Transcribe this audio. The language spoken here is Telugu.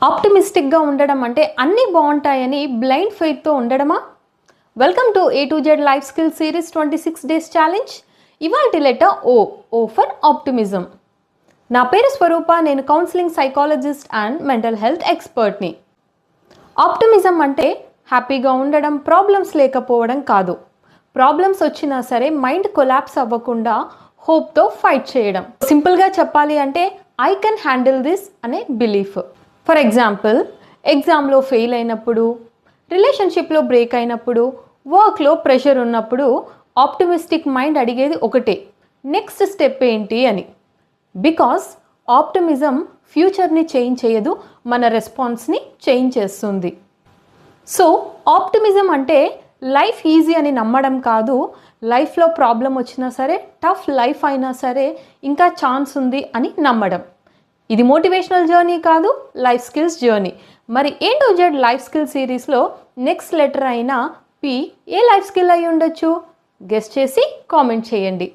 ఆప్టిమిస్టిక్గా ఉండడం అంటే అన్నీ బాగుంటాయని బ్లైండ్ ఫెయిత్తో ఉండడమా? Welcome to A to Z life skill series 26 days challenge. ఇవాల్టి లెటర్ ఓ ఫర్ ఆప్టిమిజం. నా పేరు స్వరూప, నేను counselling psychologist and mental health ఎక్స్పర్ట్ని. ఆప్టిమిజం అంటే హ్యాపీగా ఉండడం, ప్రాబ్లమ్స్ లేకపోవడం కాదు. ప్రాబ్లమ్స్ వచ్చినా సరే మైండ్ కొలాప్స్ అవ్వకుండా హోప్తో ఫైట్ చేయడం. సింపుల్గా చెప్పాలి అంటే ఐ కెన్ హ్యాండిల్ దిస్ అనే బిలీఫ్. ఫర్ ఎగ్జాంపుల్, ఎగ్జామ్లో ఫెయిల్ అయినప్పుడు, రిలేషన్షిప్లో బ్రేక్ అయినప్పుడు, వర్క్లో ప్రెషర్ ఉన్నప్పుడు ఆప్టిమిస్టిక్ మైండ్ అడిగేది ఒకటే, నెక్స్ట్ స్టెప్ ఏంటి అని. బికాస్ ఆప్టిమిజం ఫ్యూచర్ని చేంజ్ చేయదు, మన రెస్పాన్స్ని చేంజ్ చేస్తుంది. సో ఆప్టిమిజం అంటే లైఫ్ ఈజీ అని నమ్మడం కాదు, లైఫ్లో ప్రాబ్లం వచ్చినా సరే, టఫ్ లైఫ్ అయినా సరే ఇంకా ఛాన్స్ ఉంది అని నమ్మడం. ఇది మోటివేషనల్ జర్నీ కాదు, లైఫ్ స్కిల్స్ జర్నీ. మరి A to Z life skill సిరీస్లో నెక్స్ట్ లెటర్ అయిన P ఏ లైఫ్ స్కిల్ అయి ఉండొచ్చు? గెస్ చేసి కామెంట్ చేయండి.